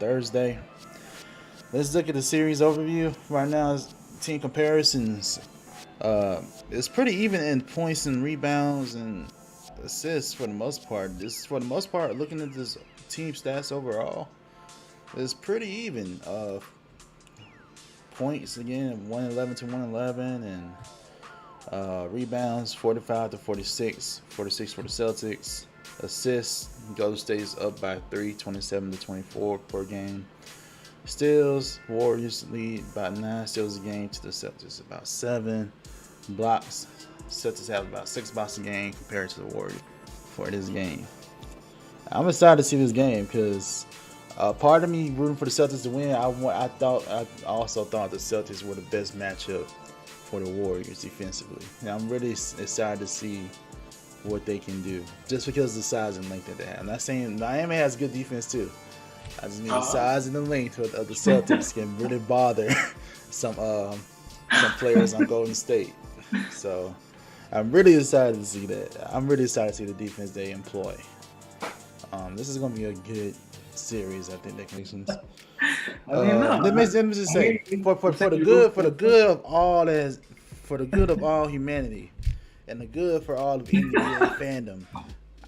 Thursday. Let's look at the series overview. Right now, team comparisons. It's pretty even in points and rebounds and assists for the most part. Looking at this team stats overall, it's pretty even. Points again, 111 to 111, and rebounds 45 to 46, 46 for the Celtics. Assists, Golden State's up by 3, 27 to 24 per game. Steals, Warriors lead by 9 steals a game to the Celtics about 7. Blocks, Celtics have about 6 blocks a game compared to the Warriors for this game. I'm excited to see this game because part of me rooting for the Celtics to win. I also thought the Celtics were the best matchup for the Warriors defensively. And I'm really excited to see what they can do just because of the size and length that they have. I'm not saying Miami has good defense too. I just mean the size and the length of the Celtics can really bother some players on Golden State. So I'm really excited to see that. I'm really excited to see the defense they employ. This is going to be a good series. I think that can. Let me just say for the good of all humanity and the good for all of NBA fandom,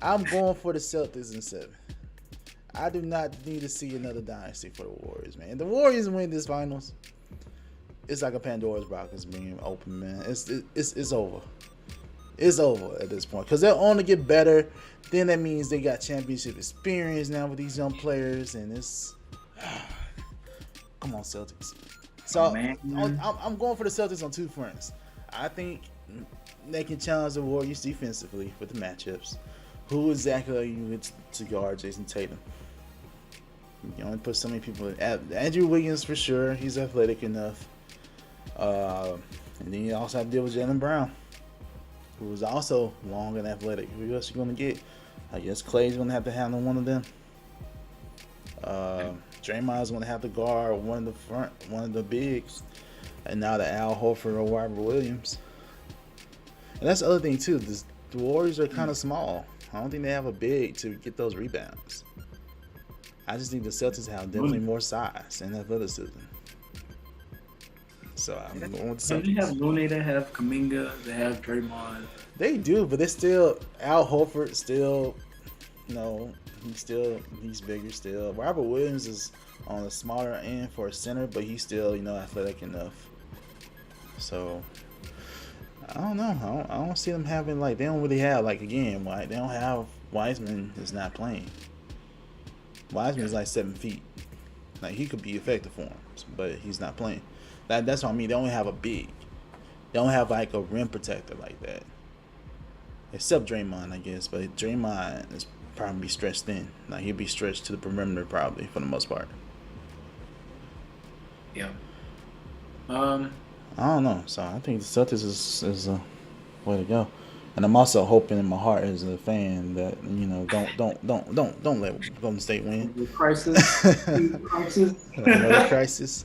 I'm going for the Celtics in 7. I do not need to see another dynasty for the Warriors, man. The Warriors win this finals, it's like a Pandora's box being open, man. It's over. It's over at this point because they'll only get better. Then that means they got championship experience now with these young players, and it's come on Celtics. So I'm going for the Celtics on 2 fronts. I think they can challenge the Warriors defensively with the matchups. Who exactly are you to guard Jason Tatum? You only put so many people in. Andrew Wiggins for sure. He's athletic enough. And then you also have to deal with Jaylen Brown, who is also long and athletic. Who else you going to get? I guess Clay's going to have to handle one of them. Draymond's going to have to guard one of the bigs. And now the Al Horford or Robert Williams. And that's the other thing too. The Warriors are kind of small. I don't think they have a big to get those rebounds. I just think the Celtics have definitely more size and athleticism. So I'm going with the Celtics. They have Looney, they have Kuminga, they have Draymond. They do, but it's still Al Horford. Still, he's bigger. Still, Robert Williams is on the smaller end for a center, but he's still athletic enough. So I don't know. I don't see them having they don't really have they don't have Wiseman is not playing. Wiseman is 7 feet. He could be effective for him, but he's not playing. That's what I mean. They don't have a big. They don't have a rim protector like that. Except Draymond, I guess. But Draymond is probably stretched thin. He'll be stretched to the perimeter probably for the most part. Yeah. I don't know. So I think the Celtics is a way to go. And I'm also hoping in my heart as a fan that don't let Golden State win. Crisis. Another crisis.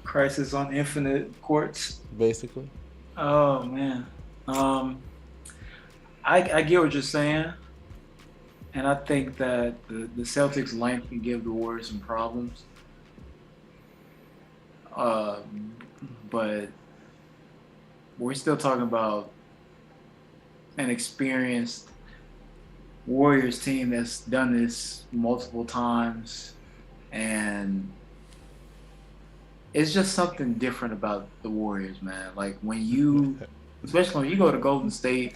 Crisis on infinite courts. Basically. Oh man. I get what you're saying, and I think that the Celtics' length can give the Warriors some problems. But we're still talking about an experienced Warriors team that's done this multiple times, and it's just something different about the Warriors, man. Especially when you go to Golden State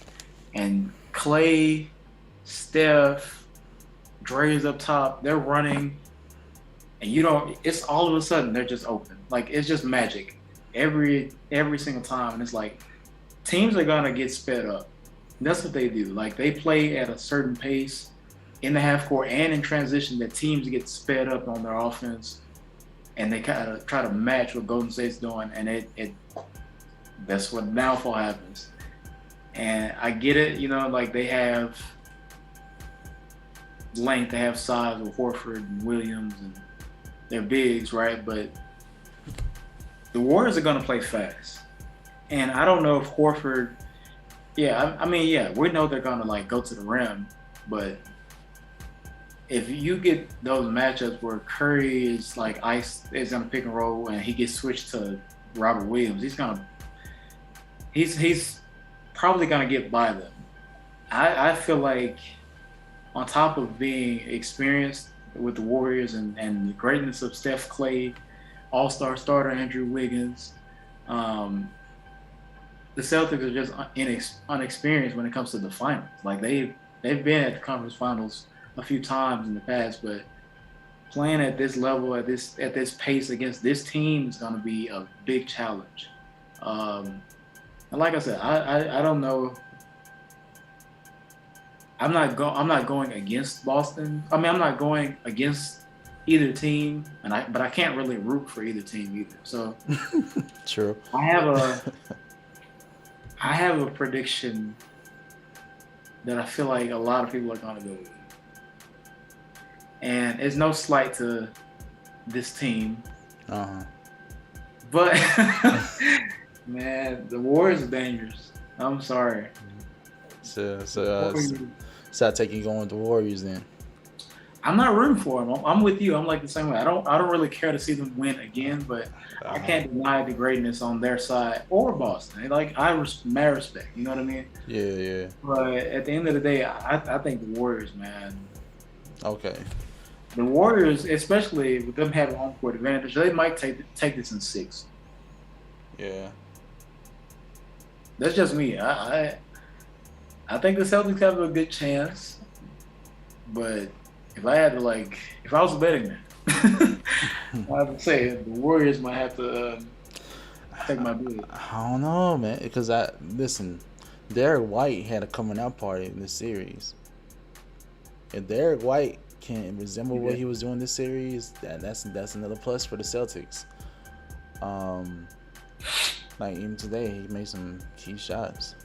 and Clay, Steph, Dre's up top, they're running, and it's all of a sudden they're just open. It's just magic every single time, and it's teams are gonna get sped up. And that's what they do. They play at a certain pace in the half court and in transition that teams get sped up on their offense, and they kind of try to match what Golden State's doing, and that's what downfall happens. And I get it, they have length, they have size with Horford and Williams, and they're bigs, right? But the Warriors are going to play fast. And I don't know if Horford, we know they're going to go to the rim, but if you get those matchups where Curry is like is gonna pick and roll and he gets switched to Robert Williams, he's probably gonna get by them. I feel like on top of being experienced with the Warriors and the greatness of Steph, Clay, All-Star starter Andrew Wiggins, the Celtics are just unexperienced when it comes to the finals. Like they've been at the conference finals a few times in the past, but playing at this level, at this pace against this team is going to be a big challenge. And like I said, I don't know. I'm not going against Boston. I mean, I'm not going against either team, but I can't really root for either team either. So true. I have a prediction that I feel like a lot of people are going to go with. And it's no slight to this team. But, man, the Warriors are dangerous. I'm sorry. So I take you going with the Warriors then. I'm not rooting for them. I'm with you. I'm like the same way. I don't really care to see them win again, but I can't deny the greatness on their side or Boston. Like mad respect. You know what I mean? Yeah. But at the end of the day, I think the Warriors, man. Okay. The Warriors, especially with them having home court advantage, they might take this in 6. Yeah. That's just me. I think the Celtics have a good chance, but if I was a betting man, I would say the Warriors might have to take my bid. I don't know, man, because listen, Derek White had a coming out party in this series. If Derek White can resemble what he was doing this series, that's another plus for the Celtics. Like even today, he made some key shots.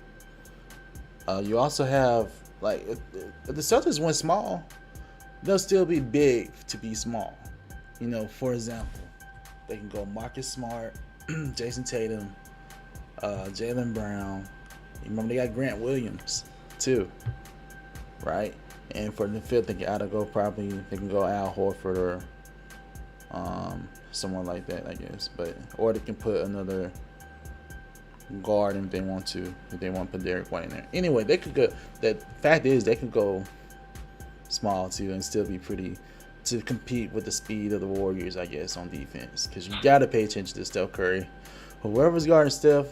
You also have if the Celtics went small, they'll still be big to be small. You know, for example, they can go Marcus Smart, Jason Tatum, Jaylen Brown. You remember they got Grant Williams too, right? And for the fifth, they can either go they can go Al Horford or someone like that, I guess. Or they can put another guard if they want to put Derek White in there. Anyway, they could go. The fact is, they could go small too and still be pretty to compete with the speed of the Warriors, I guess, on defense. Because you got to pay attention to Steph Curry. Whoever's guarding Steph,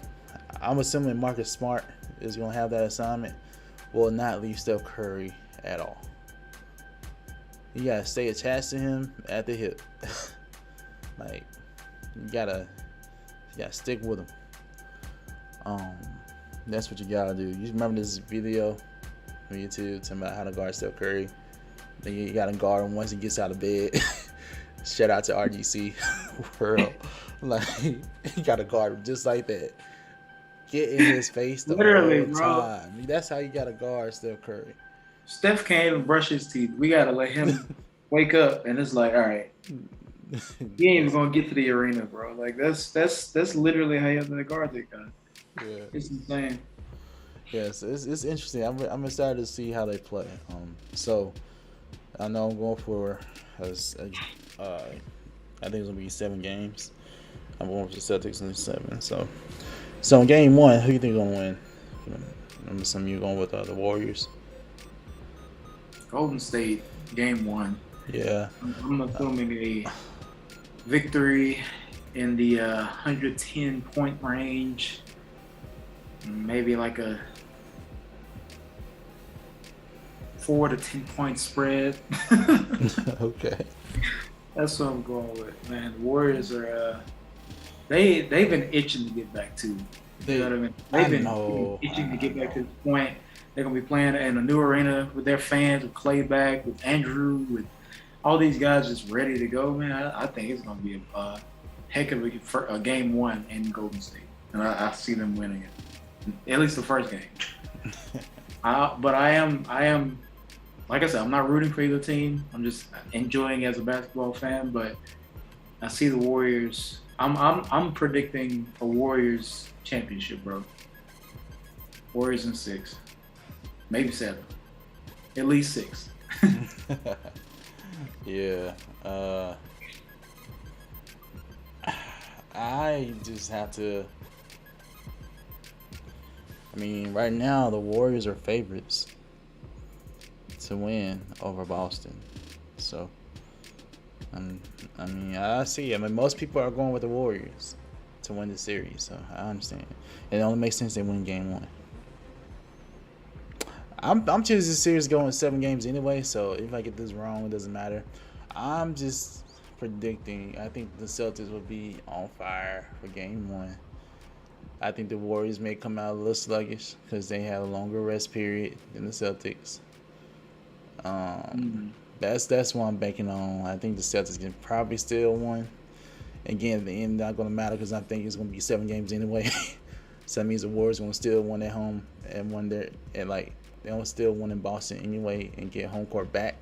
I'm assuming Marcus Smart is going to have that assignment, will not leave Steph Curry at all. You got to stay attached to him at the hip. You gotta stick with him. That's what you gotta do. You remember this video on YouTube talking about how to guard Steph Curry? Then you gotta guard him once he gets out of bed. Shout out to RGC World. You gotta guard him just like that. Get in his face the Literally, whole time. Bro. That's how you gotta guard Steph Curry. Steph can't even brush his teeth. We gotta let him wake up, and it's like, all right, he ain't even gonna get to the arena, bro. Like that's literally how you have to guard that guy. Yeah, it's insane. Yes, it's interesting. I'm excited to see how they play. So I know I'm going for I think it's gonna be 7 games. I'm going for the Celtics in 7. So in game 1, who you think is gonna win? I'm assuming you're going with the Warriors. Golden State, game 1. Yeah. I'm assuming a victory in the 110-point range. Maybe like a 4 to 10 point spread. Okay. That's what I'm going with, man. The Warriors are they've been itching to get back to. You know what I mean? They've been itching to get back to this point. They're gonna be playing in a new arena with their fans, with Clay back, with Andrew, with all these guys just ready to go, man. I think it's gonna be a heck of a game 1 in Golden State, and I see them winning it, at least the first game. But I am, like I said, I'm not rooting for either team. I'm just enjoying as a basketball fan. But I see the Warriors. I'm predicting a Warriors championship, bro. Warriors in 6, maybe 7, at least 6. Yeah. I just have to. I mean, right now the Warriors are favorites to win over Boston. So, I mean, I see. I mean, most people are going with the Warriors to win the series. So I understand. It only makes sense they win Game 1. I'm choosing the series going 7 games anyway. So if I get this wrong, it doesn't matter. I'm just predicting. I think the Celtics will be on fire for Game 1. I think the Warriors may come out a little sluggish because they have a longer rest period than the Celtics. That's what I'm banking on. I think the Celtics can probably still win. Again, the end not going to matter because I think it's going to be 7 games anyway. So that means the Warriors going to still win at home and win there, and like they'll still win in Boston anyway and get home court back.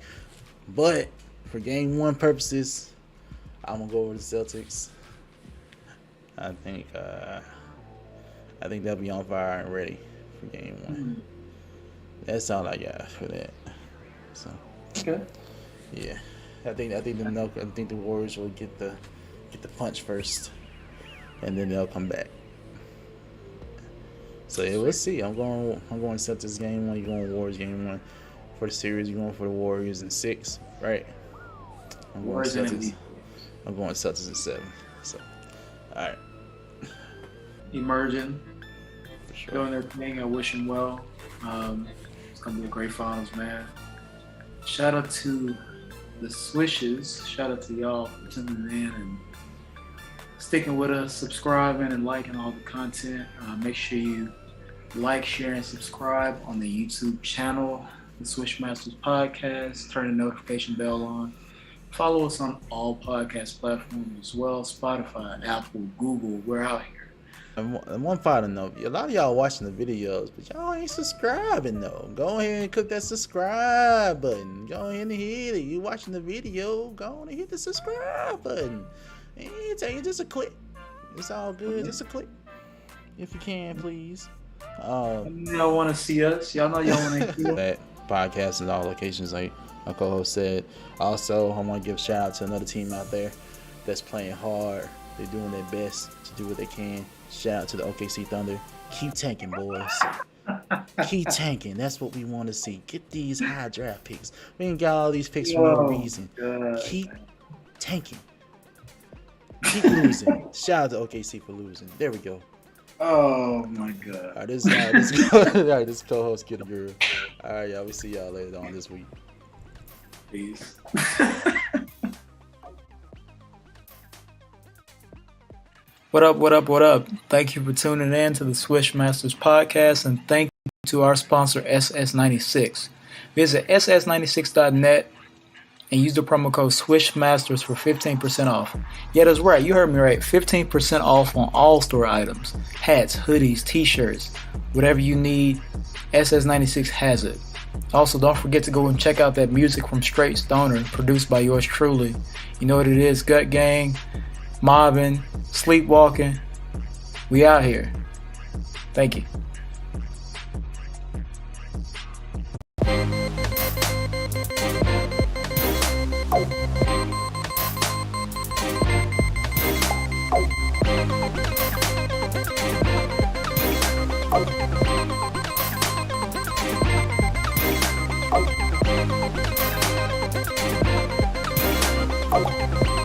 But for Game 1 purposes, I'm gonna go over the Celtics. I think they'll be on fire and ready for Game 1. That's all I got for that. So, Okay. yeah, I think the Warriors will get the punch first, and then they'll come back. So yeah, let's see. I'm going Celtics Game 1. You're going Warriors Game 1 for the series. You're going for the Warriors in 6, right? I'm going Celtics. I'm going Celtics in 7. So, all right. Emerging, For sure. doing their thing. I wish them well. It's gonna be a great finals, man. Shout out to the Swishes. Shout out to y'all for tuning in and sticking with us, subscribing and liking all the content. Make sure you like, share, and subscribe on the YouTube channel, the Swish Masters Podcast. Turn the notification bell on. Follow us on all podcast platforms as well. Spotify, Apple, Google. We're out here. And one final note, a lot of y'all watching the videos, but y'all ain't subscribing though. Go ahead and click that subscribe button. Go ahead and hit it. You watching the video, go on and hit the subscribe button. It take you just a click. It's all good, just a click. If you can, please. Y'all want to see us? Y'all know y'all want to see us? That podcast in all locations, like my co-host said. Also, I want to give a shout out to another team out there that's playing hard. They're doing their best to do what they can. Shout out to the OKC Thunder. Keep tanking, boys. Keep tanking. That's what we want to see. Get these high draft picks. We ain't got all these picks for no reason. God. Keep tanking. Keep losing. Shout out to OKC for losing. There we go. Oh my God. All right, this is co-host QtheGuru. All right, y'all. We see y'all later on this week. Peace. What up? Thank you for tuning in to the Swish Masters Podcast, and thank you to our sponsor, SS96. Visit ss96.net and use the promo code Swish Masters for 15% off. Yeah, that's right. You heard me right. 15% off on all store items. Hats, hoodies, t-shirts, whatever you need, SS96 has it. Also, don't forget to go and check out that music from Straight Stoner, produced by yours truly. You know what it is, Gut Gang, mobbing, sleepwalking. We out here. Thank you. Oh.